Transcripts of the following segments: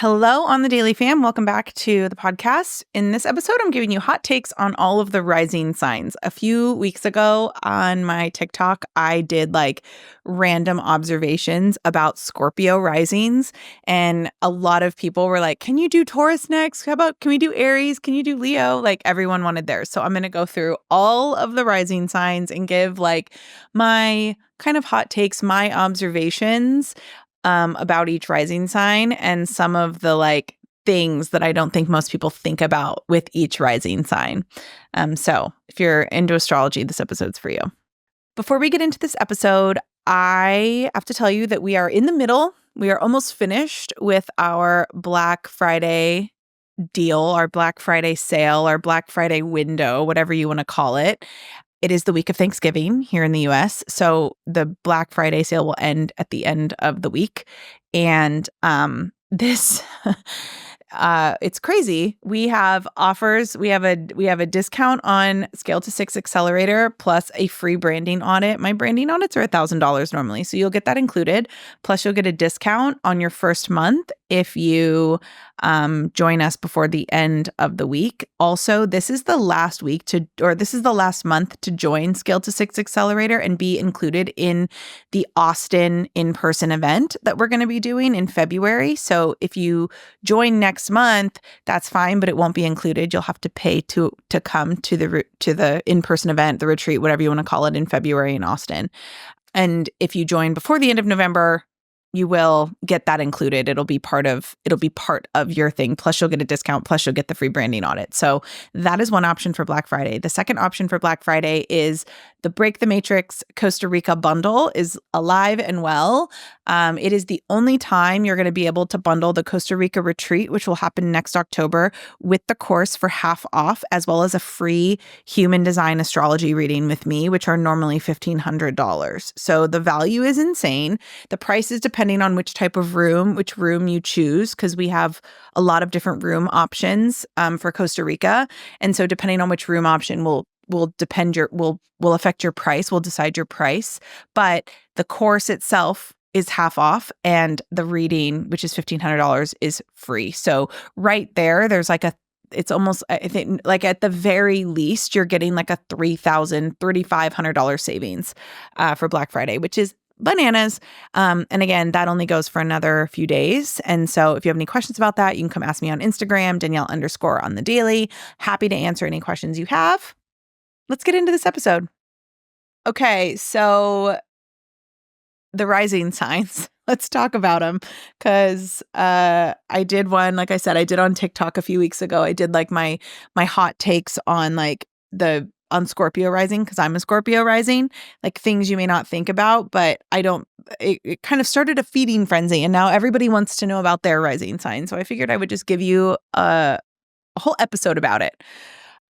Hello on the Daily Fam. Welcome back to the podcast. In this episode, I'm giving you hot takes on all of the rising signs. A few weeks ago on my TikTok, I did random observations about Scorpio risings. And a lot of people were like, can you do Taurus next? Can we do Aries? Can you do Leo? Everyone wanted theirs. So I'm going to go through all of the rising signs and give my kind of hot takes, my observations about each rising sign and some of the things that I don't think most people think about with each rising sign. So if you're into astrology, this episode's for you. Before we get into this episode, I have to tell you that we are in the middle. We are almost finished with our Black Friday deal, our Black Friday sale, our Black Friday window, whatever you want to call it. It is the week of Thanksgiving here in the US. So the Black Friday sale will end at the end of the week. And this it's crazy. We have offers. We have a discount on Scale to 6 Accelerator plus a free branding audit. My branding audits are $1,000 normally. So you'll get that included. Plus you'll get a discount on your first month if you join us before the end of the week. Also, this is the last month to join Scale to 6 Accelerator and be included in the Austin in-person event that we're going to be doing in February. So if you join next month, that's fine, but it won't be included. You'll have to pay to come to the in-person event, the retreat, whatever you want to call it, in February in Austin. And if you join before the end of November, you will get that included. It'll be part of your thing. Plus you'll get a discount. Plus you'll get the free branding audit. So that is one option for Black Friday. The second option for Black Friday is the Break the Matrix Costa Rica bundle is alive and well. It is the only time you're going to be able to bundle the Costa Rica retreat, which will happen next October, with the course for half off, as well as a free human design astrology reading with me, which are normally $1,500. So the value is insane. The price is depending on which room you choose, because we have a lot of different room options for Costa Rica. And so depending on which room option will affect your price, will decide your price. But the course itself is half off, and the reading, which is $1,500, is free. So right there, there's it's almost, I think, at the very least, you're getting a $3,500 savings for Black Friday, which is bananas. And again, that only goes for another few days. And so if you have any questions about that, you can come ask me on Instagram, Danielle_on_the_daily. Happy to answer any questions you have. Let's get into this episode. Okay, so the rising signs. Let's talk about them, because I did one, like I said, I did on TikTok a few weeks ago. I did my hot takes on on Scorpio rising, because I'm a Scorpio rising, things you may not think about, but it kind of started a feeding frenzy, and now everybody wants to know about their rising sign. So I figured I would just give you a whole episode about it.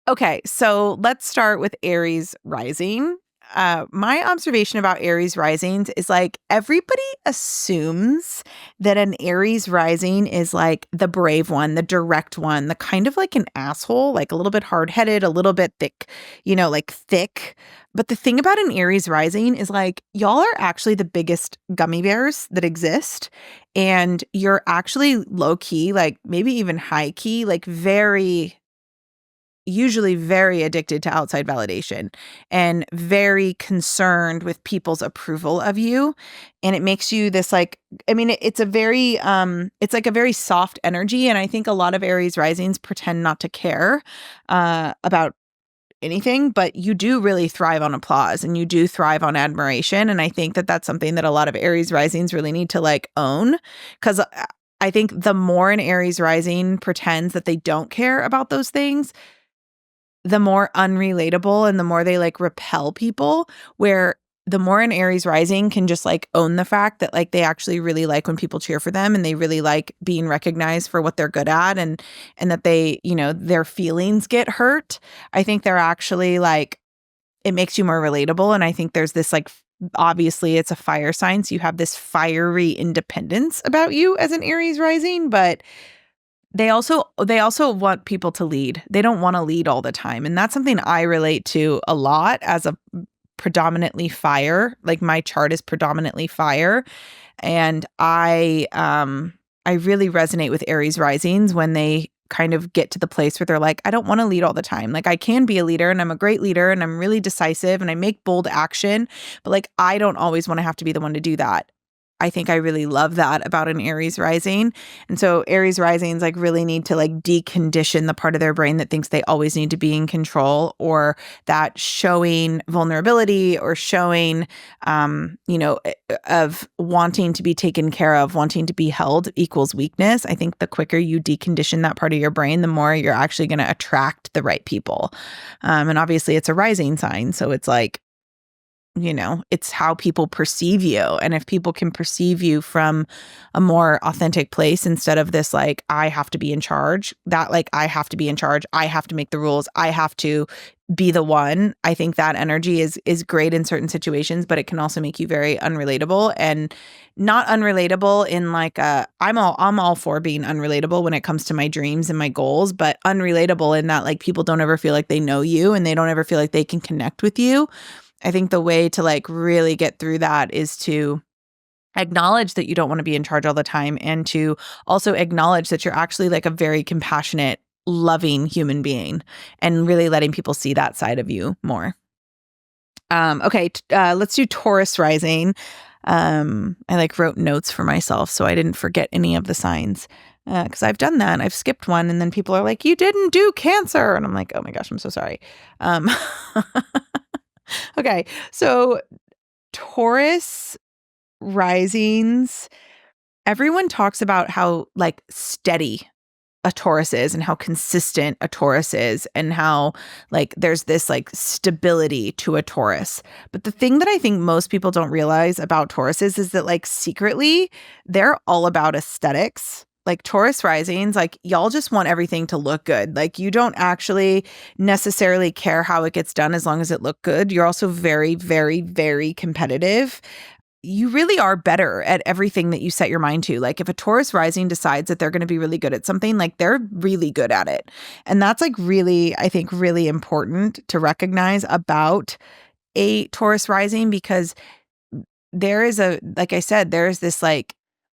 Okay, so let's start with Aries rising. My observation about Aries risings is everybody assumes that an Aries rising is the brave one, the direct one, the kind of an asshole, a little bit hard-headed, a little bit thick, thick. But the thing about an Aries rising is y'all are actually the biggest gummy bears that exist. And you're actually low-key, maybe even high-key, usually very addicted to outside validation and very concerned with people's approval of you. And it makes you this it's a very, it's a very soft energy. And I think a lot of Aries risings pretend not to care about anything, but you do really thrive on applause and you do thrive on admiration. And I think that that's something that a lot of Aries risings really need to own, because I think the more an Aries rising pretends that they don't care about those things, the more unrelatable and the more they repel people, where the more an Aries rising can just own the fact that they actually really like when people cheer for them, and they really like being recognized for what they're good at, and that they, their feelings get hurt. I think they're actually it makes you more relatable. And I think there's this obviously it's a fire sign, so you have this fiery independence about you as an Aries rising, but they also want people to lead. They don't want to lead all the time. And that's something I relate to a lot as a predominantly fire. My chart is predominantly fire. And I I really resonate with Aries risings when they kind of get to the place where they're like, I don't want to lead all the time. Like I can be a leader and I'm a great leader and I'm really decisive and I make bold action, but like I don't always want to have to be the one to do that. I think I really love that about an Aries rising. And so Aries risings like really need to like decondition the part of their brain that thinks they always need to be in control, or that showing vulnerability or showing, of wanting to be taken care of, wanting to be held equals weakness. I think the quicker you decondition that part of your brain, the more you're actually going to attract the right people. And obviously it's a rising sign. So it's like, it's how people perceive you. And if people can perceive you from a more authentic place instead of this, like, I have to be in charge, that like, I have to be in charge, I have to make the rules, I have to be the one. I think that energy is great in certain situations, but it can also make you very unrelatable, and not unrelatable in like I'm all for being unrelatable when it comes to my dreams and my goals, but unrelatable in that like people don't ever feel like they know you and they don't ever feel like they can connect with you. I think the way to like really get through that is to acknowledge that you don't want to be in charge all the time, and to also acknowledge that you're actually like a very compassionate, loving human being, and really letting people see that side of you more. Let's do Taurus rising. I like wrote notes for myself so I didn't forget any of the signs. Because I've done that. I've skipped one and then people are like, you didn't do Cancer. And I'm like, oh my gosh, I'm so sorry. Okay, so Taurus risings, everyone talks about how like steady a Taurus is and how consistent a Taurus is and how like there's this like stability to a Taurus. But the thing that I think most people don't realize about Tauruses is that like secretly they're all about aesthetics. Like Taurus risings, like y'all just want everything to look good. Like you don't actually necessarily care how it gets done as long as it look good. You're also very, very, very competitive. You really are better at everything that you set your mind to. Like if a Taurus rising decides that they're going to be really good at something, like they're really good at it. And that's like really, I think, really important to recognize about a Taurus rising, because there is like I said, there is this like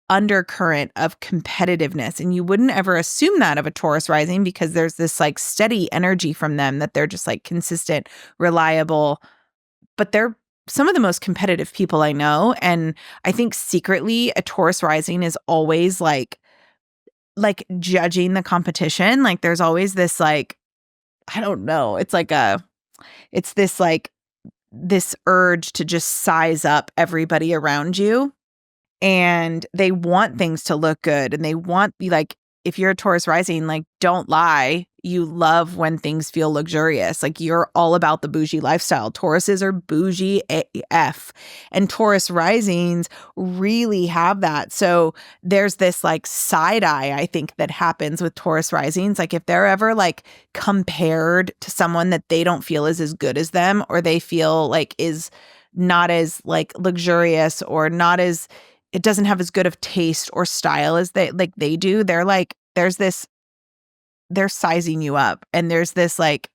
undercurrent of competitiveness. And you wouldn't ever assume that of a Taurus rising because there's this like steady energy from them that they're just like consistent, reliable, but they're some of the most competitive people I know. And I think secretly a Taurus rising is always like judging the competition. Like there's always this like, I don't know. It's this like this urge to just size up everybody around you. And they want things to look good, and they want, like, if you're a Taurus rising, like, don't lie. You love when things feel luxurious. Like you're all about the bougie lifestyle. Tauruses are bougie AF, and Taurus risings really have that. So there's this like side eye, I think, that happens with Taurus risings. Like if they're ever like compared to someone that they don't feel is as good as them, or they feel like is not as like luxurious, or not as, it doesn't have as good of taste or style as they do. They're like, they're sizing you up. And there's this like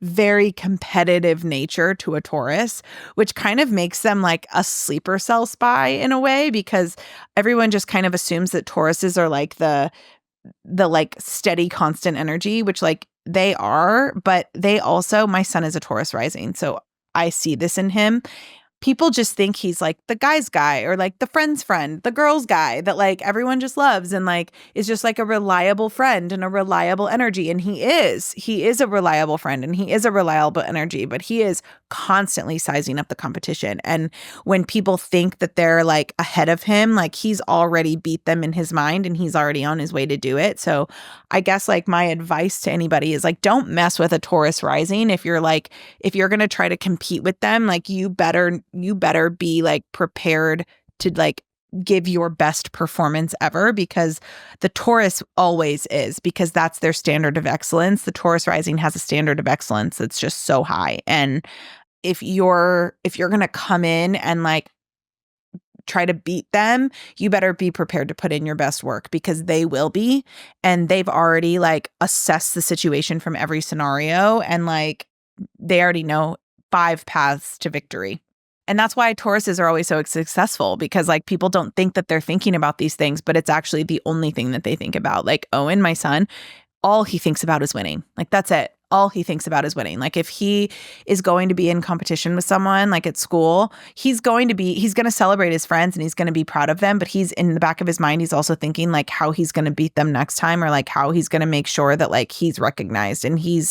very competitive nature to a Taurus, which kind of makes them like a sleeper cell spy in a way, because everyone just kind of assumes that Tauruses are like the like steady, constant energy, which like they are, but they also, my son is a Taurus rising, so I see this in him. People just think he's like the guy's guy, or like the friend's friend, the girl's guy that like everyone just loves, and like is just like a reliable friend and a reliable energy. And he is a reliable friend and he is a reliable energy, but he is constantly sizing up the competition. And when people think that they're like ahead of him, like he's already beat them in his mind and he's already on his way to do it. So I guess like my advice to anybody is like, don't mess with a Taurus rising. If you're going to try to compete with them, like you better be like prepared to like give your best performance ever, because the Taurus always is, because that's their standard of excellence. The Taurus rising has a standard of excellence that's just so high. And if you're going to come in and like try to beat them, you better be prepared to put in your best work, because they will be, and they've already like assessed the situation from every scenario, and like they already know 5 paths to victory. And that's why Tauruses are always so successful, because like people don't think that they're thinking about these things, but it's actually the only thing that they think about. Like Owen, my son, all he thinks about is winning. Like that's it. All he thinks about is winning. Like if he is going to be in competition with someone like at school, he's going to celebrate his friends and he's going to be proud of them. But he's in the back of his mind, he's also thinking like how he's going to beat them next time, or like how he's going to make sure that like he's recognized and he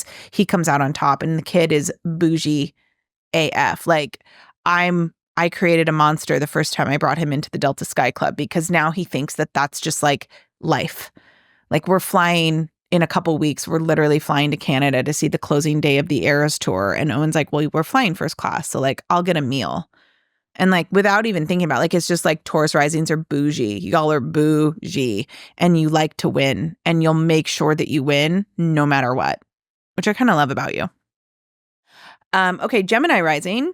comes out on top. And the kid is bougie AF. Like I created a monster the first time I brought him into the Delta Sky Club, because now he thinks that that's just like life. Like we're flying in a couple weeks. We're literally flying to Canada to see the closing day of the Eras tour. And Owen's like, well, we're flying first class. So like, I'll get a meal. And like, without even thinking about it, like, it's just like Taurus risings are bougie. Y'all are bougie and you like to win and you'll make sure that you win no matter what, which I kind of love about you. Okay. Gemini rising.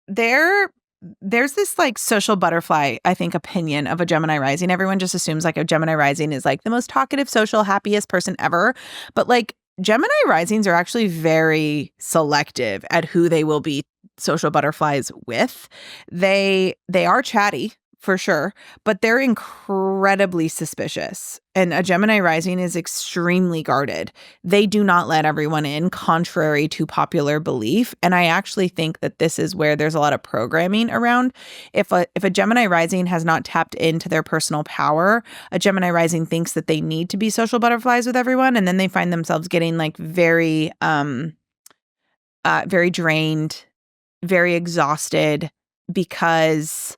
There's this like social butterfly, I think, opinion of a Gemini rising. Everyone just assumes like a Gemini rising is like the most talkative, social, happiest person ever. But like Gemini risings are actually very selective at who they will be social butterflies with. They are chatty for sure, but they're incredibly suspicious. And a Gemini rising is extremely guarded. They do not let everyone in, contrary to popular belief. And I actually think that this is where there's a lot of programming around. If a Gemini rising has not tapped into their personal power, a Gemini rising thinks that they need to be social butterflies with everyone, and then they find themselves getting like very drained, very exhausted, because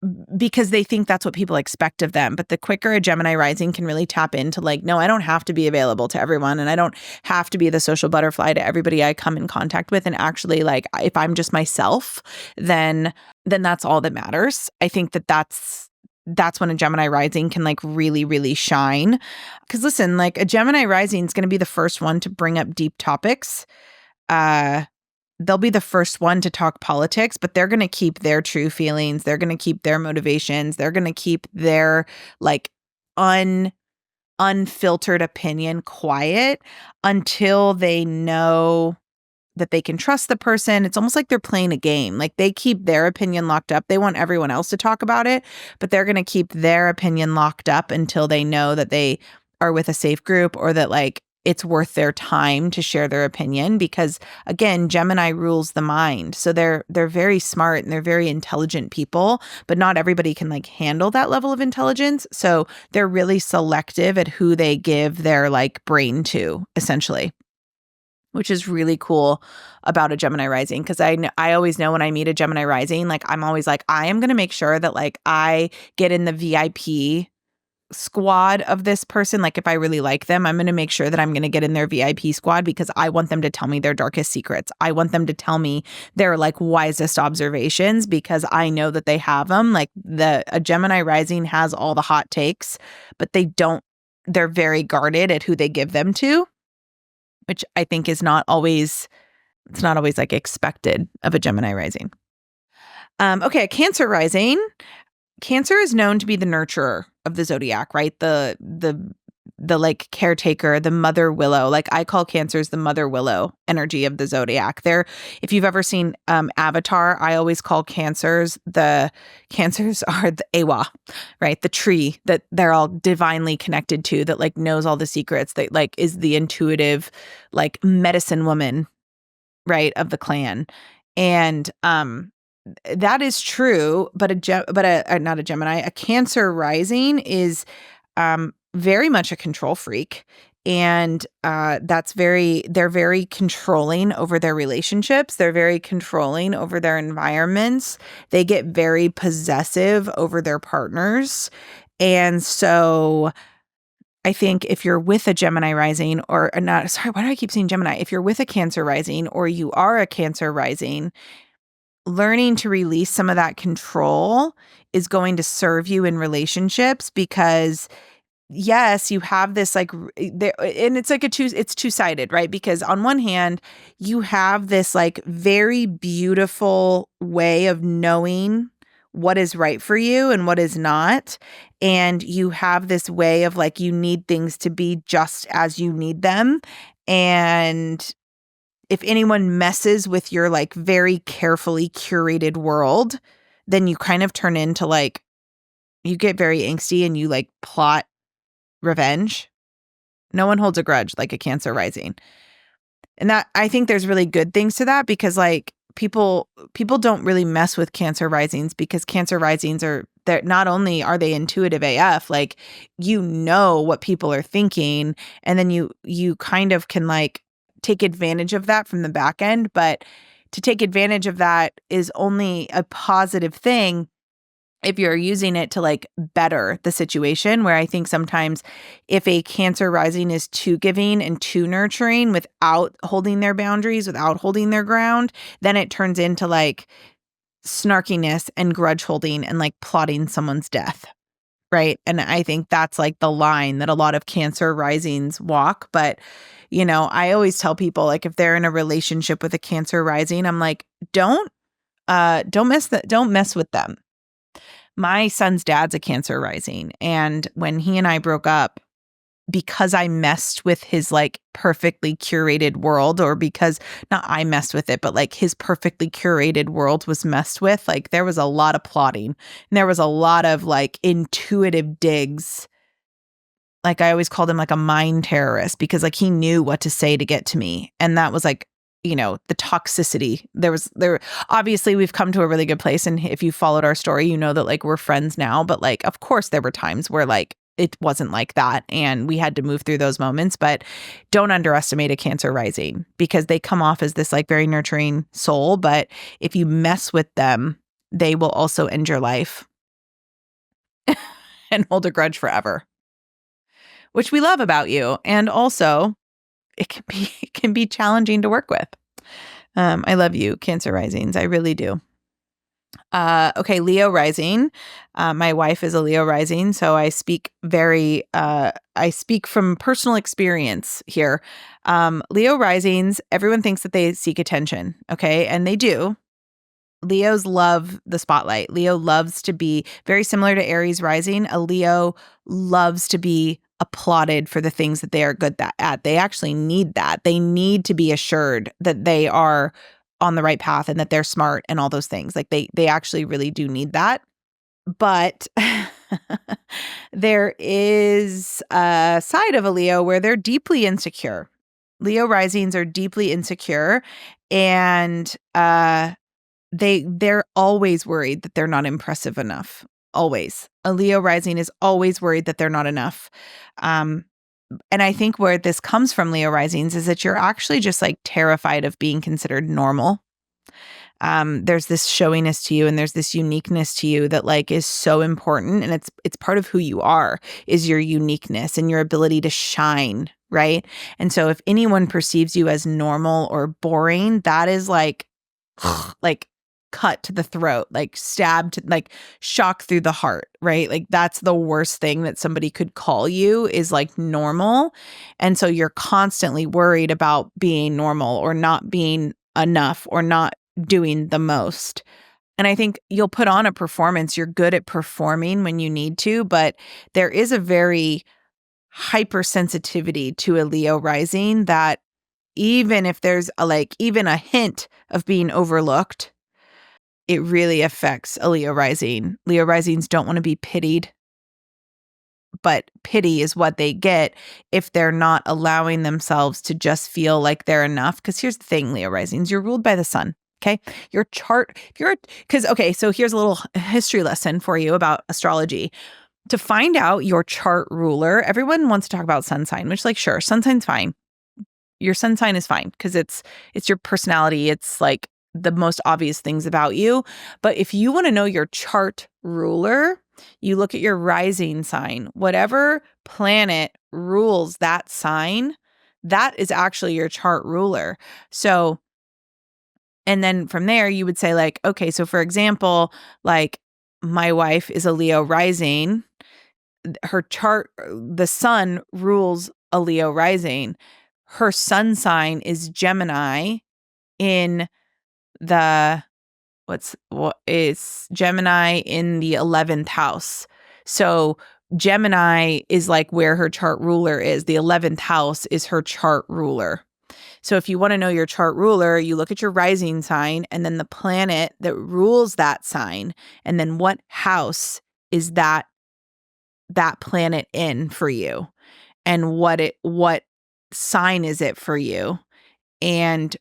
they think that's what people expect of them. But the quicker a Gemini rising can really tap into like, no, I don't have to be available to everyone, and I don't have to be the social butterfly to everybody I come in contact with. And actually, like, if I'm just myself, then that's all that matters. I think that's when a Gemini rising can like really, really shine. Because listen, like a Gemini rising is going to be the first one to bring up deep topics. They'll be the first one to talk politics, but they're going to keep their true feelings. They're going to keep their motivations. They're going to keep their like unfiltered opinion quiet until they know that they can trust the person. It's almost like they're playing a game. Like they keep their opinion locked up. They want everyone else to talk about it, but they're going to keep their opinion locked up until they know that they are with a safe group, or that like it's worth their time to share their opinion. Because again, Gemini rules the mind. So they're very smart and they're very intelligent people, but not everybody can like handle that level of intelligence. So they're really selective at who they give their like brain to, essentially, which is really cool about a Gemini rising. Because I always know when I meet a Gemini rising, like I'm always like, I am going to make sure that like I get in the VIP squad of this person. Like if I really like them, I'm going to make sure that I'm going to get in their VIP squad, because I want them to tell me their darkest secrets. I want them to tell me their like wisest observations, because I know that they have them. Like a Gemini rising has all the hot takes, but they're very guarded at who they give them to, which I think is not always like expected of a Gemini rising. Okay, a Cancer rising. Cancer is known to be the nurturer of the zodiac, right? The like caretaker, the mother willow. Like I call Cancers the mother willow energy of the zodiac. If you've ever seen Avatar, I always call Cancers are the Awa, right? The tree that they're all divinely connected to, that like knows all the secrets, that like is the intuitive, like medicine woman, right, of the clan. And that is true, but not a Gemini, a Cancer rising is very much a control freak, and they're very controlling over their relationships. They're very controlling over their environments. They get very possessive over their partners, and so I think if you're with a Gemini rising, or not, sorry, why do I keep saying Gemini? If you're with a Cancer rising, or you are a Cancer rising, learning to release some of that control is going to serve you in relationships, yes, you have this like, and it's like it's two-sided, right? Because on one hand, you have this like very beautiful way of knowing what is right for you and what is not. And you have this way of like, you need things to be just as you need them. And if anyone messes with your like very carefully curated world, then you kind of turn into like, you get very angsty and you like plot revenge. No one holds a grudge like a Cancer rising. And that, I think there's really good things to that, because like people don't really mess with Cancer risings, because Cancer risings are, that not only are they intuitive AF, like you know what people are thinking, and then you kind of can like take advantage of that from the back end. But to take advantage of that is only a positive thing if you're using it to like better the situation, where I think sometimes if a Cancer rising is too giving and too nurturing without holding their boundaries, without holding their ground, then it turns into like snarkiness and grudge holding and like plotting someone's death. Right. And I think that's like the line that a lot of Cancer risings walk. But, you know, I always tell people, like, if they're in a relationship with a Cancer rising, I'm like, don't mess with them. My son's dad's a Cancer rising. And when he and I broke up, because I messed with his like perfectly curated world, or because not I messed with it, but like his perfectly curated world was messed with, like there was a lot of plotting and there was a lot of like intuitive digs. Like I always called him like a mind terrorist, because like he knew what to say to get to me. And that was like, you know, the toxicity. There obviously we've come to a really good place, and if you followed our story, you know that like we're friends now, but like of course there were times where like it wasn't like that, and we had to move through those moments. But don't underestimate a Cancer rising, because they come off as this like very nurturing soul, but if you mess with them, they will also end your life and hold a grudge forever, which we love about you. And also it can be challenging to work with. I love you, Cancer risings. I really do. Okay, Leo rising. My wife is a Leo rising, so I speak from personal experience here. Leo risings, everyone thinks that they seek attention, okay? And they do. Leos love the spotlight. Leo loves to be very similar to Aries rising. A Leo loves to be applauded for the things that they are good at. They actually need that. They need to be assured that they are on the right path and that they're smart and all those things. Like they actually really do need that. But there is a side of a Leo where they're deeply insecure. Leo risings are deeply insecure, and they're always worried that they're not impressive enough. Always. A Leo rising is always worried that they're not enough. And I think where this comes from, Leo risings, is that you're actually just like terrified of being considered normal. There's this showiness to you, and there's this uniqueness to you that like is so important, and it's part of who you are, is your uniqueness and your ability to shine, right? And so if anyone perceives you as normal or boring, that is like cut to the throat, like stabbed, like shock through the heart, right? Like that's the worst thing that somebody could call you, is like normal. And so you're constantly worried about being normal or not being enough or not doing the most. And I think you'll put on a performance. You're good at performing when you need to, but there is a very hypersensitivity to a Leo rising that even if there's even a hint of being overlooked, it really affects a Leo rising. Leo risings don't want to be pitied, but pity is what they get if they're not allowing themselves to just feel like they're enough. Because here's the thing, Leo risings, you're ruled by the sun. Okay. Your chart, so here's a little history lesson for you about astrology. To find out your chart ruler, everyone wants to talk about sun sign, which like, sure, sun sign's fine. Your sun sign is fine because it's your personality. It's like the most obvious things about you. But if you want to know your chart ruler, you look at your rising sign. Whatever planet rules that sign, that is actually your chart ruler. So, and then from there, you would say like, okay, so for example, like my wife is a Leo rising. Her chart, the sun rules a Leo rising. Her sun sign is Gemini in the Gemini in the 11th house. So Gemini is like where her chart ruler is. The 11th house is her chart ruler. So if you want to know your chart ruler, you look at your rising sign and then the planet that rules that sign, and then what house is that planet in for you, and what sign is it for you, and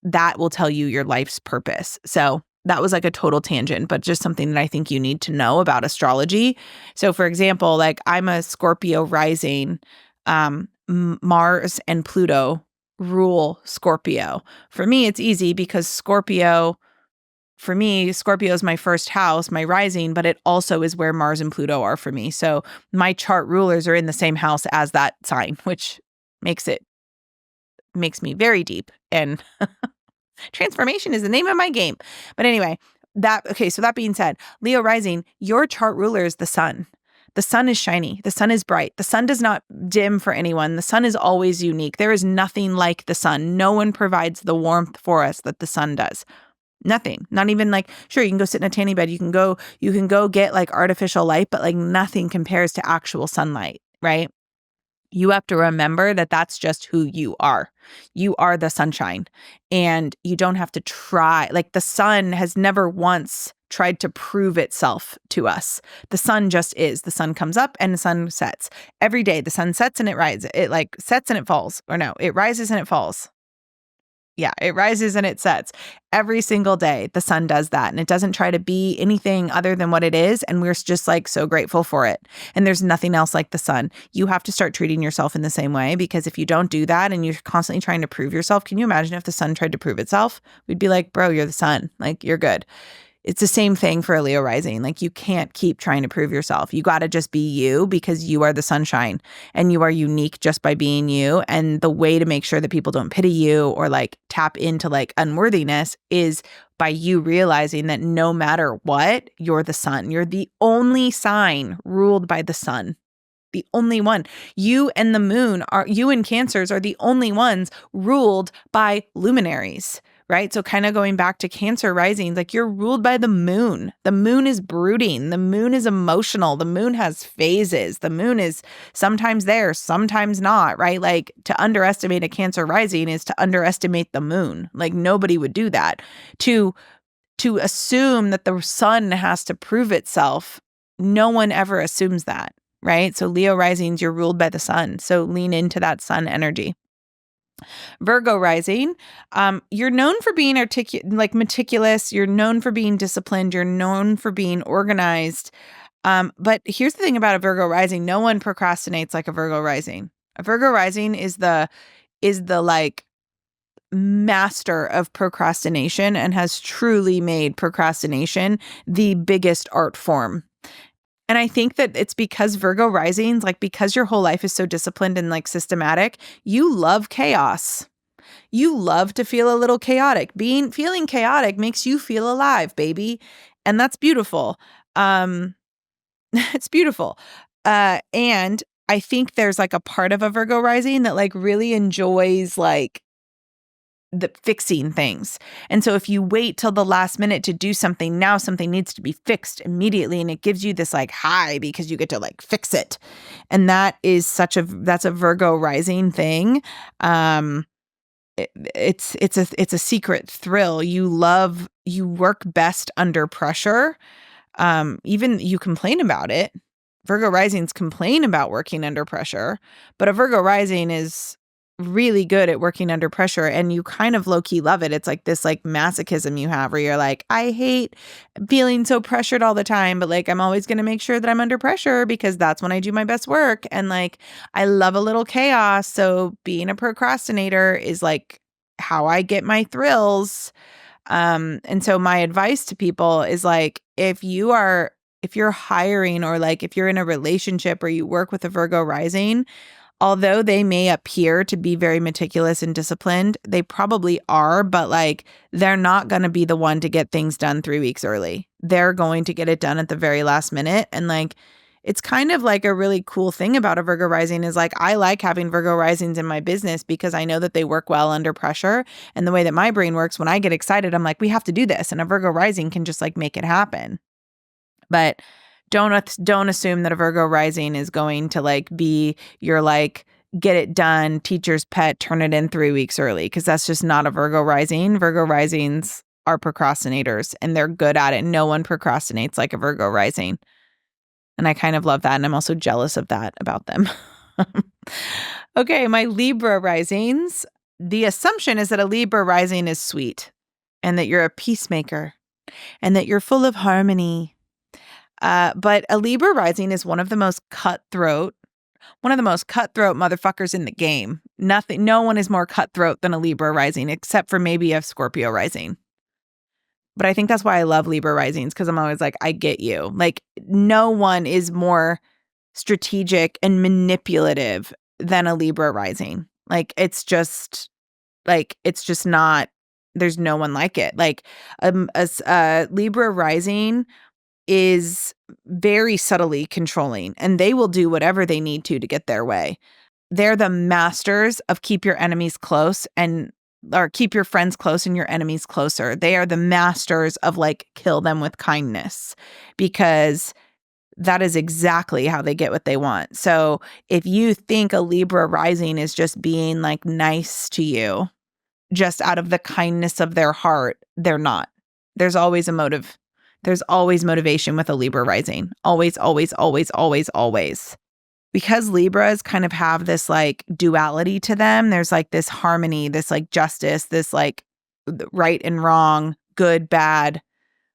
that will tell you your life's purpose. So that was like a total tangent, but just something that I think you need to know about astrology. So for example, like I'm a Scorpio rising, Mars and Pluto rule Scorpio. For me, it's easy because Scorpio is my first house, my rising, but it also is where Mars and Pluto are for me. So my chart rulers are in the same house as that sign, which makes me very deep, and transformation is the name of my game. But anyway, so that being said, Leo rising, your chart ruler is the sun. The sun is shiny. The sun is bright. The sun does not dim for anyone. The sun is always unique. There is nothing like the sun. No one provides the warmth for us that the sun does. Nothing. Not even like, sure, you can go sit in a tanning bed. You can go get like artificial light, but like nothing compares to actual sunlight, right? You have to remember that that's just who you are. You are the sunshine, and you don't have to try. Like the sun has never once tried to prove itself to us. The sun just is. The sun comes up and the sun sets. Every day the sun sets and it rises. It like sets and it falls. Or no, it rises and it falls. Yeah, it rises and it sets. Every single day, the sun does that. And it doesn't try to be anything other than what it is. And we're just like so grateful for it. And there's nothing else like the sun. You have to start treating yourself in the same way, because if you don't do that and you're constantly trying to prove yourself, can you imagine if the sun tried to prove itself? We'd be like, bro, you're the sun. Like, you're good. It's the same thing for a Leo rising. Like, you can't keep trying to prove yourself. You got to just be you, because you are the sunshine and you are unique just by being you. And the way to make sure that people don't pity you or like tap into like unworthiness is by you realizing that no matter what, you're the sun. You're the only sign ruled by the sun. The only one. You and the moon you and Cancers are the only ones ruled by luminaries. Right? So kind of going back to Cancer rising, like you're ruled by the moon. The moon is brooding. The moon is emotional. The moon has phases. The moon is sometimes there, sometimes not, right? Like to underestimate a Cancer rising is to underestimate the moon. Like nobody would do that. To assume that the sun has to prove itself, no one ever assumes that, right? So Leo risings, you're ruled by the sun. So lean into that sun energy. Virgo rising, you're known for being meticulous. You're known for being disciplined. You're known for being organized. But here's the thing about a Virgo rising: no one procrastinates like a Virgo rising. A Virgo rising is the like master of procrastination and has truly made procrastination the biggest art form. And I think that it's because Virgo risings, like because your whole life is so disciplined and like systematic, you love chaos. You love to feel a little chaotic. Feeling chaotic makes you feel alive, baby. And that's beautiful. It's beautiful. And I think there's like a part of a Virgo rising that like really enjoys like the fixing things. And so if you wait till the last minute to do something, now something needs to be fixed immediately. And it gives you this like high because you get to like fix it. And that's a Virgo rising thing. It's a secret thrill. You work best under pressure. Even you complain about it. Virgo risings complain about working under pressure, but a Virgo rising is really good at working under pressure, and you kind of low-key love it. It's like this like masochism you have where you're like, I hate feeling so pressured all the time, but like I'm always going to make sure that I'm under pressure because that's when I do my best work. And like I love a little chaos. So being a procrastinator is like how I get my thrills. And so my advice to people is like, if you're hiring or like if you're in a relationship or you work with a Virgo rising, although they may appear to be very meticulous and disciplined, they probably are, but like they're not going to be the one to get things done 3 weeks early. They're going to get it done at the very last minute. And like, it's kind of like a really cool thing about a Virgo rising is like, I like having Virgo risings in my business because I know that they work well under pressure. And the way that my brain works, when I get excited, I'm like, we have to do this. And a Virgo rising can just like make it happen. But don't assume that a Virgo rising is going to like be your like get it done, teacher's pet, turn it in 3 weeks early, because that's just not a Virgo rising. Virgo risings are procrastinators and they're good at it. No one procrastinates like a Virgo rising. And I kind of love that. And I'm also jealous of that about them. Okay, my Libra risings. The assumption is that a Libra rising is sweet and that you're a peacemaker and that you're full of harmony. But a Libra rising is one of the most cutthroat motherfuckers in the game. No one is more cutthroat than a Libra rising, except for maybe a Scorpio rising. But I think that's why I love Libra risings, because I'm always like, I get you. Like, no one is more strategic and manipulative than a Libra rising. Like, it's just not, there's no one like it. Like, a Libra rising is very subtly controlling, and they will do whatever they need to get their way. They're the masters of keep your enemies close or keep your friends close and your enemies closer. They are the masters of like kill them with kindness, because that is exactly how they get what they want. So if you think a Libra rising is just being like nice to you, just out of the kindness of their heart, they're not. There's always a motive. There's always motivation with a Libra rising. Always, always, always, always, always. Because Libras kind of have this like duality to them, there's like this harmony, this like justice, this like right and wrong, good, bad,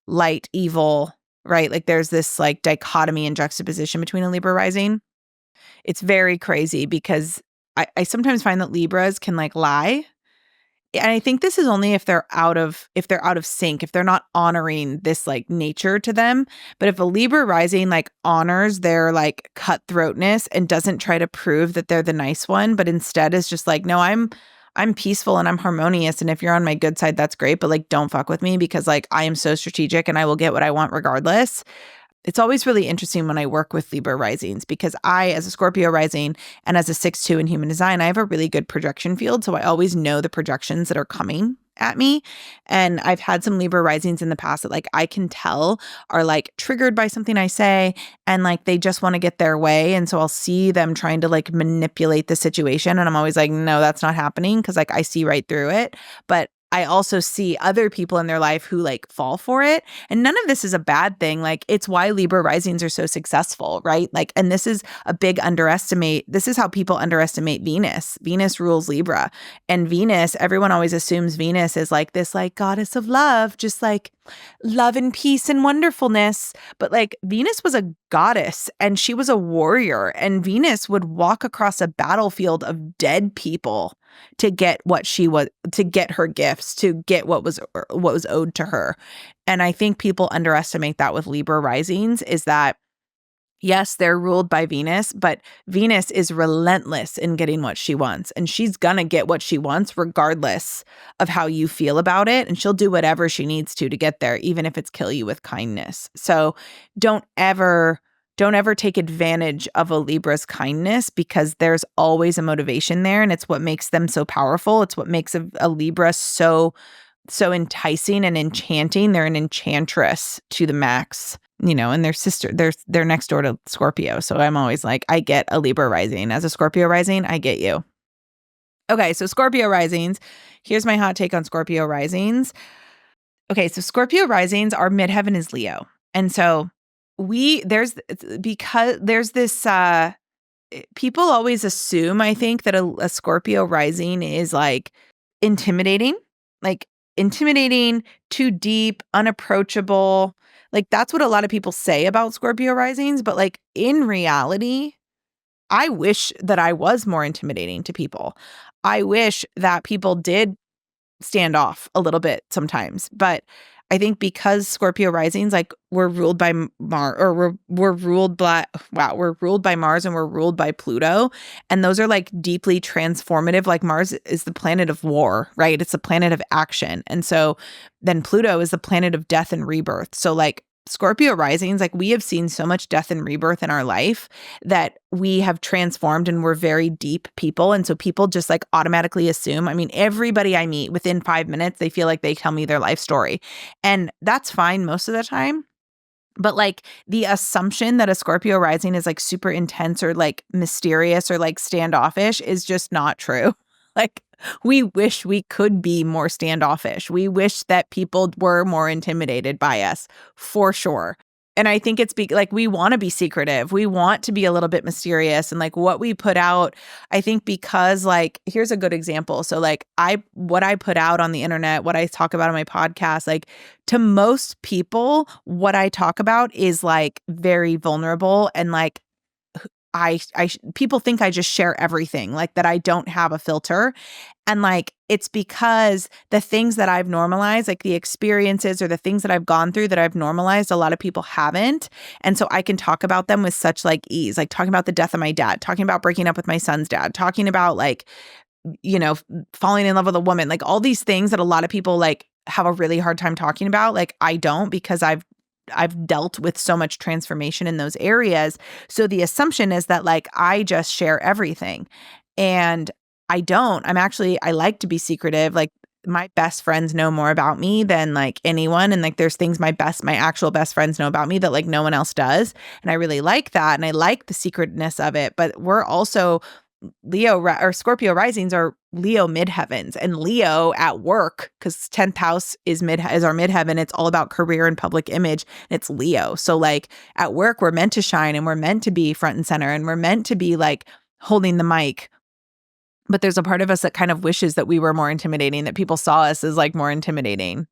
light, evil, right? Like there's this like dichotomy and juxtaposition between a Libra rising. It's very crazy because I sometimes find that Libras can like lie. And I think this is only if they're out of sync, if they're not honoring this like nature to them. But if a Libra rising like honors their like cutthroatness and doesn't try to prove that they're the nice one, but instead is just like, no, I'm peaceful and I'm harmonious. And if you're on my good side, that's great. But like, don't fuck with me, because like I am so strategic and I will get what I want regardless. It's always really interesting when I work with Libra risings, because I, as a Scorpio rising and as a 6-2 in human design, I have a really good projection field. So I always know the projections that are coming at me. And I've had some Libra risings in the past that like I can tell are like triggered by something I say, and like they just want to get their way. And so I'll see them trying to like manipulate the situation. And I'm always like, no, that's not happening, because like I see right through it. But I also see other people in their life who like fall for it. And none of this is a bad thing. Like, it's why Libra risings are so successful, right? Like, and this is a big underestimate. This is how people underestimate Venus. Venus rules Libra. And Venus, everyone always assumes Venus is like this like goddess of love, just like love and peace and wonderfulness. But like Venus was a goddess and she was a warrior, and Venus would walk across a battlefield of dead people to get what she was, to get her gifts, to get what was owed to her. And I think people underestimate that with Libra risings, is that yes, they're ruled by Venus, but Venus is relentless in getting what she wants. And she's gonna get what she wants regardless of how you feel about it. And she'll do whatever she needs to get there, even if it's kill you with kindness. So don't ever take advantage of a Libra's kindness, because there's always a motivation there. And it's what makes them so powerful. It's what makes a Libra so enticing and enchanting. They're an enchantress to the max. You know, and they're next door to Scorpio. So I'm always like, I get a Libra rising. As a Scorpio rising, I get you. Okay, so Scorpio risings. Here's my hot take on Scorpio risings. Okay, so Scorpio risings, our midheaven is Leo. And so there's this, people always assume, I think, that a Scorpio rising is like intimidating, too deep, unapproachable. Like, that's what a lot of people say about Scorpio risings. But like in reality, I wish that I was more intimidating to people. I wish that people did stand off a little bit sometimes. But I think because Scorpio risings, like, we're ruled by Mars, or we're ruled by Mars, and we're ruled by Pluto. And those are like deeply transformative. Like, Mars is the planet of war, right? It's the planet of action. And so then Pluto is the planet of death and rebirth. So like Scorpio risings, like, we have seen so much death and rebirth in our life that we have transformed, and we're very deep people. And so people just like automatically assume, I mean, everybody I meet within 5 minutes, they feel like they tell me their life story. And that's fine most of the time. But like the assumption that a Scorpio rising is like super intense or like mysterious or like standoffish is just not true. Like we wish we could be more standoffish. We wish that people were more intimidated by us, for sure. And I think it's like we want to be secretive. We want to be a little bit mysterious and like what we put out. I think because like here's a good example. So like what I put out on the internet, what I talk about on my podcast, like to most people, what I talk about is like very vulnerable and like people think I just share everything, like that I don't have a filter. And like, it's because the things that I've normalized, like the experiences or the things that I've gone through that I've normalized, a lot of people haven't. And so I can talk about them with such like ease, like talking about the death of my dad, talking about breaking up with my son's dad, talking about like, falling in love with a woman, like all these things that a lot of people like have a really hard time talking about. Like I don't, because I've dealt with so much transformation in those areas. So the assumption is that like I just share everything. And I don't. I like to be secretive. Like my best friends know more about me than like anyone. And like there's things my actual best friends know about me that like no one else does. And I really like that. And I like the secretness of it. But we're also Leo or Scorpio risings are Leo midheavens, and Leo at work, because 10th house is our midheaven. It's all about career and public image. And it's Leo. So like at work, we're meant to shine and we're meant to be front and center and we're meant to be like holding the mic. But there's a part of us that kind of wishes that we were more intimidating, that people saw us as like more intimidating.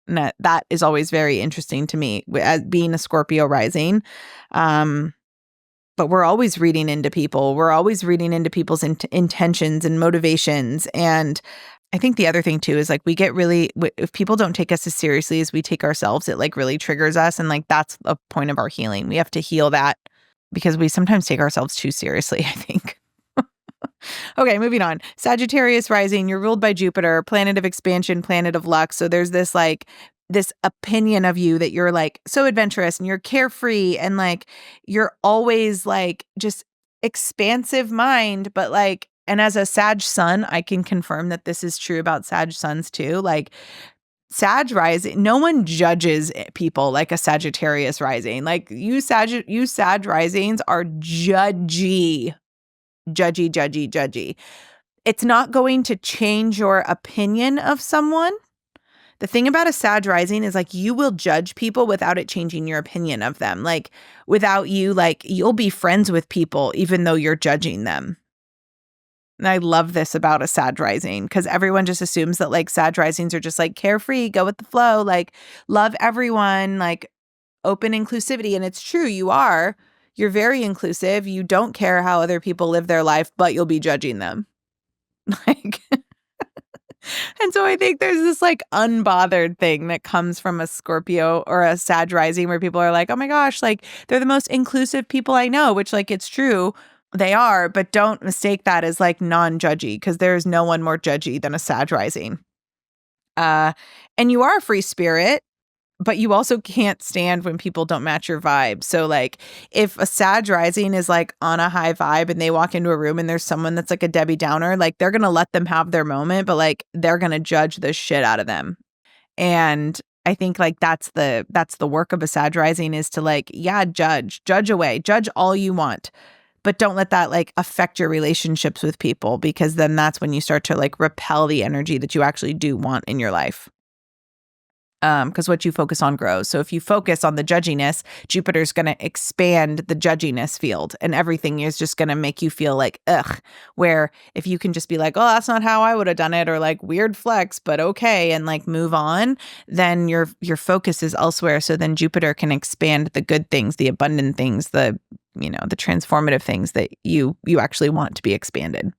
And that is always very interesting to me as being a Scorpio rising. But we're always reading into people. We're always reading into people's intentions and motivations. And I think the other thing too is like we get really, if people don't take us as seriously as we take ourselves, it like really triggers us. And like that's a point of our healing. We have to heal that because we sometimes take ourselves too seriously, I think. Okay, moving on. Sagittarius rising, you're ruled by Jupiter, planet of expansion, planet of luck. So there's this like this opinion of you that you're like so adventurous and you're carefree and like you're always like just expansive mind, but like, and as a Sag sun, I can confirm that this is true about Sag suns too. Like Sag rising, no one judges people like a Sagittarius rising. Like you Sag risings are judgy. It's not going to change your opinion of someone. The thing about a Sag rising is like you will judge people without it changing your opinion of them. Like without you, like you'll be friends with people even though you're judging them. And I love this about a Sag rising because everyone just assumes that like Sag risings are just like carefree, go with the flow, like love everyone, like open inclusivity. And it's true, you are. You're very inclusive. You don't care how other people live their life, but you'll be judging them. Like, and so I think there's this like unbothered thing that comes from a Scorpio or a Sag rising where people are like, oh my gosh, like they're the most inclusive people I know, which like it's true. They are, but don't mistake that as like non-judgy because there's no one more judgy than a Sag rising. And you are a free spirit. But you also can't stand when people don't match your vibe. So like if a Sag rising is like on a high vibe and they walk into a room and there's someone that's like a Debbie Downer, like they're going to let them have their moment, but like they're going to judge the shit out of them. And I think like that's the work of a Sag rising is to like, yeah, judge away, judge all you want. But don't let that like affect your relationships with people because then that's when you start to like repel the energy that you actually do want in your life. Because what you focus on grows. So if you focus on the judginess, Jupiter's going to expand the judginess field and everything is just going to make you feel like, ugh, where if you can just be like, oh, that's not how I would have done it or like weird flex, but okay. And like move on, then your focus is elsewhere. So then Jupiter can expand the good things, the abundant things, the transformative things that you actually want to be expanded.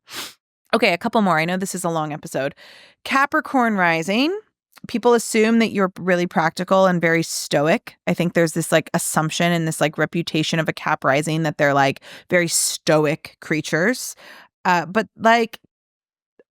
Okay, a couple more. I know this is a long episode. Capricorn rising. People assume that you're really practical and very stoic. I think there's this like assumption and this like reputation of a Cap rising that they're like very stoic creatures. But like,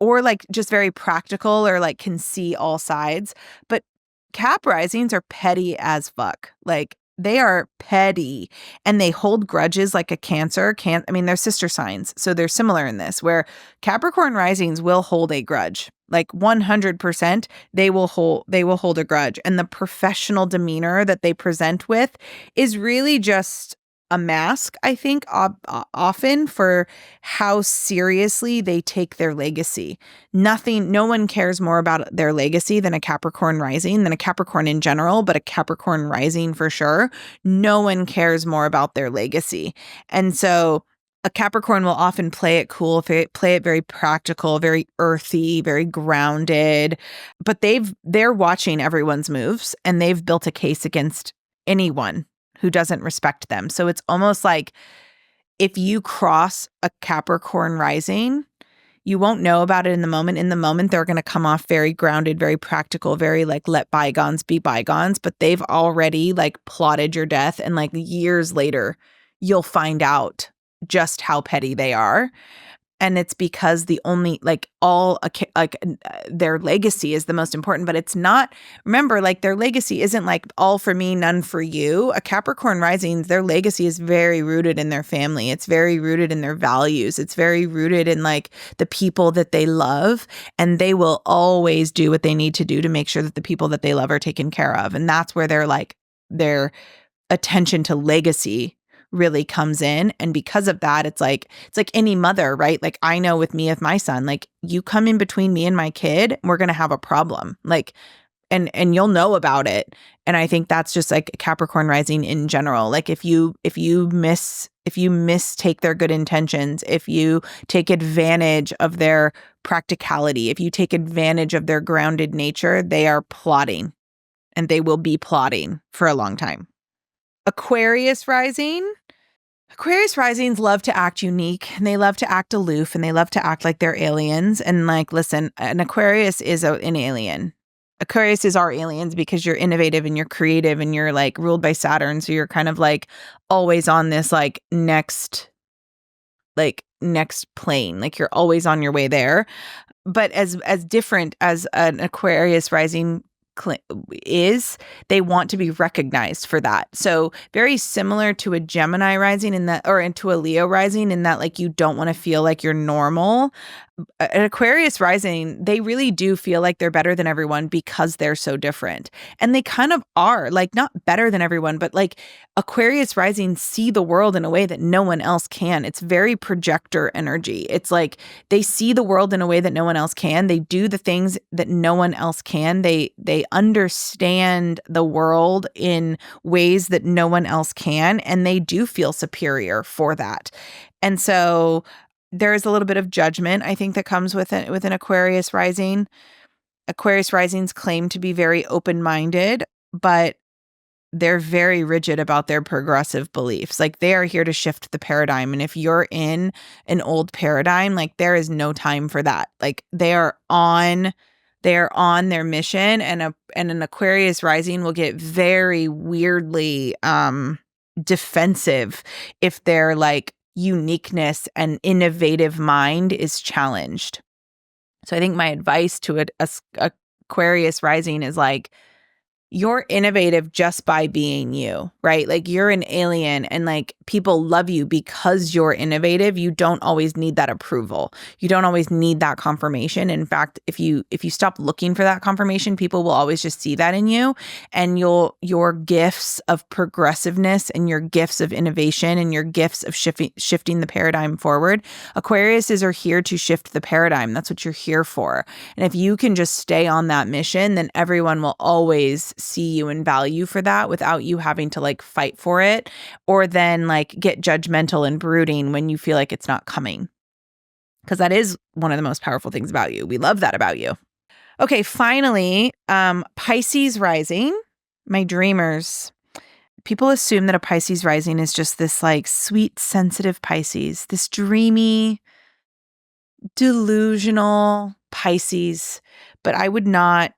or like just very practical or like can see all sides. But Cap risings are petty as fuck. Like they are petty and they hold grudges like a Cancer. I mean, they're sister signs. So they're similar in this, where Capricorn risings will hold a grudge. Like 100%, they will hold a grudge. And the professional demeanor that they present with is really just a mask, I think, often for how seriously they take their legacy. No one cares more about their legacy than a Capricorn rising, than a Capricorn in general, but a Capricorn rising for sure. No one cares more about their legacy. And so a Capricorn will often play it cool, play it very practical, very earthy, very grounded, but they're watching everyone's moves and they've built a case against anyone who doesn't respect them. So it's almost like if you cross a Capricorn rising, you won't know about it in the moment. In the moment, they're going to come off very grounded, very practical, very like let bygones be bygones, but they've already like plotted your death. And like years later, you'll find out just how petty they are. And it's because their legacy is the most important, but it's not, remember, like their legacy isn't like all for me, none for you. A Capricorn rising, their legacy is very rooted in their family. It's very rooted in their values. It's very rooted in like the people that they love, and they will always do what they need to do to make sure that the people that they love are taken care of. And that's where their attention to legacy really comes in. And because of that, it's like any mother, right? Like I know with me, with my son, like you come in between me and my kid, we're going to have a problem. Like, and you'll know about it. And I think that's just like Capricorn rising in general. Like if you mistake their good intentions, if you take advantage of their practicality, if you take advantage of their grounded nature, they are plotting, and they will be plotting for a long time. Aquarius risings love to act unique, and they love to act aloof, and they love to act like they're aliens. And like, listen, an Aquarius is an alien. Aquarius is our aliens because you're innovative and you're creative and you're like ruled by Saturn. So you're kind of like always on this like next plane, like you're always on your way there. But as different as an Aquarius rising is, they want to be recognized for that. So very similar to a Gemini rising in that, or into a Leo rising in that, like you don't want to feel like you're normal. An Aquarius rising, they really do feel like they're better than everyone because they're so different. And they kind of are, like not better than everyone, but like Aquarius rising see the world in a way that no one else can. It's very projector energy. It's like they see the world in a way that no one else can. They do the things that no one else can. They understand the world in ways that no one else can, and they do feel superior for that. And so there is a little bit of judgment, I think, that comes with an Aquarius rising. Aquarius risings claim to be very open-minded, but they're very rigid about their progressive beliefs. Like they are here to shift the paradigm. And if you're in an old paradigm, like there is no time for that. Like they are on their mission, and an Aquarius rising will get very weirdly defensive if their like uniqueness and innovative mind is challenged. So I think my advice to a Aquarius rising is like, you're innovative just by being you, right? Like you're an alien, and like people love you because you're innovative. You don't always need that approval. You don't always need that confirmation. In fact, if you stop looking for that confirmation, people will always just see that in you, and your gifts of progressiveness and your gifts of innovation and your gifts of shifting the paradigm forward. Aquariuses are here to shift the paradigm. That's what you're here for. And if you can just stay on that mission, then everyone will always see you and value for that without you having to like fight for it, or then like get judgmental and brooding when you feel like it's not coming. Because that is one of the most powerful things about you. We love that about you. Okay, finally, Pisces rising, my dreamers. People assume that a Pisces rising is just this like sweet, sensitive Pisces, this dreamy, delusional Pisces, but I would not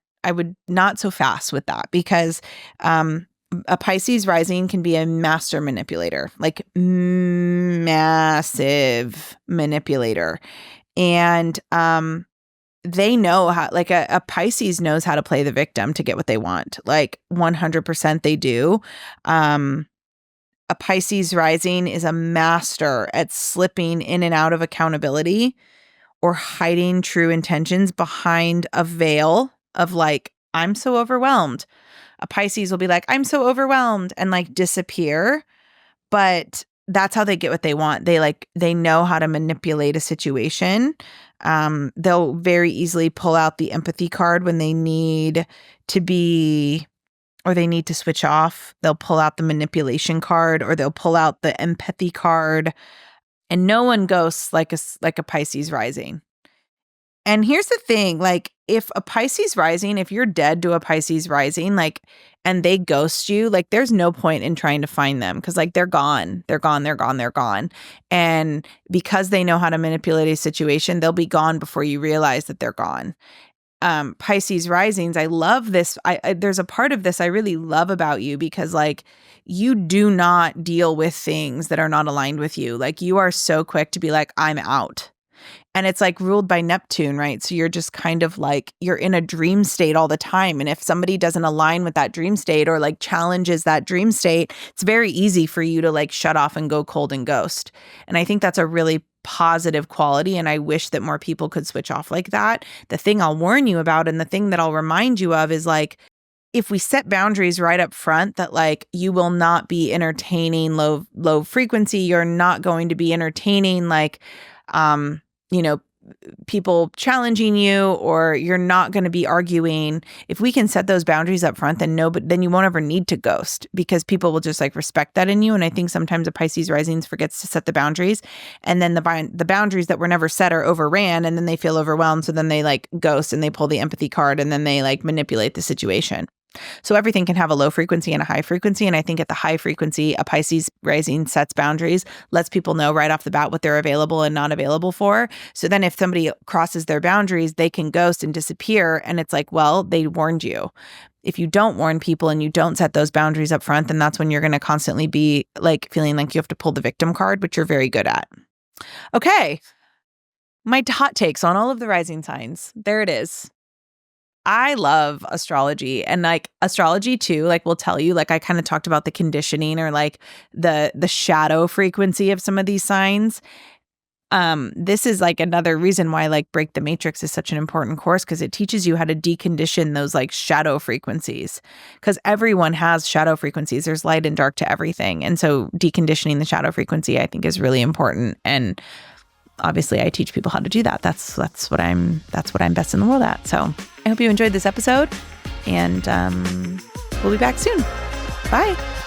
so fast with that, because a Pisces rising can be a master manipulator, like massive manipulator. And they know how, like a Pisces knows how to play the victim to get what they want. Like 100% they do. A Pisces rising is a master at slipping in and out of accountability or hiding true intentions behind a veil of like, I'm so overwhelmed. A Pisces will be like, I'm so overwhelmed, and like disappear. But that's how they get what they want. They know how to manipulate a situation. They'll very easily pull out the empathy card when they need to be, or they need to switch off. They'll pull out the manipulation card, or they'll pull out the empathy card. And no one ghosts like a Pisces rising. And here's the thing, like if a Pisces rising, if you're dead to a Pisces rising, like, and they ghost you, like there's no point in trying to find them because like they're gone. And because they know how to manipulate a situation, they'll be gone before you realize that they're gone. Pisces risings, I love this. There's a part of this I really love about you because like you do not deal with things that are not aligned with you. Like you are so quick to be like, I'm out. And it's like ruled by Neptune, right? So you're just kind of like, you're in a dream state all the time. And if somebody doesn't align with that dream state or like challenges that dream state, it's very easy for you to like shut off and go cold and ghost. And I think that's a really positive quality. And I wish that more people could switch off like that. The thing I'll warn you about and the thing that I'll remind you of is like, if we set boundaries right up front that like you will not be entertaining low frequency, you're not going to be entertaining like, people challenging you, or you're not going to be arguing. If we can set those boundaries up front, then you won't ever need to ghost because people will just like respect that in you. And I think sometimes a Pisces rising forgets to set the boundaries, and then the boundaries that were never set are overran, and then they feel overwhelmed. So then they like ghost and they pull the empathy card, and then they like manipulate the situation. So everything can have a low frequency and a high frequency. And I think at the high frequency, a Pisces rising sets boundaries, lets people know right off the bat what they're available and not available for. So then if somebody crosses their boundaries, they can ghost and disappear. And it's like, well, they warned you. If you don't warn people and you don't set those boundaries up front, then that's when you're going to constantly be like feeling like you have to pull the victim card, which you're very good at. Okay. My hot takes on all of the rising signs. There it is. I love astrology, and like astrology too, like will tell you, like I kind of talked about the conditioning or like the shadow frequency of some of these signs. This is like another reason why like Break the Matrix is such an important course, because it teaches you how to decondition those like shadow frequencies, because everyone has shadow frequencies. There's light and dark to everything. And so deconditioning the shadow frequency I think is really important. And obviously I teach people how to do that. That's what I'm best in the world at. So I hope you enjoyed this episode, and we'll be back soon. Bye.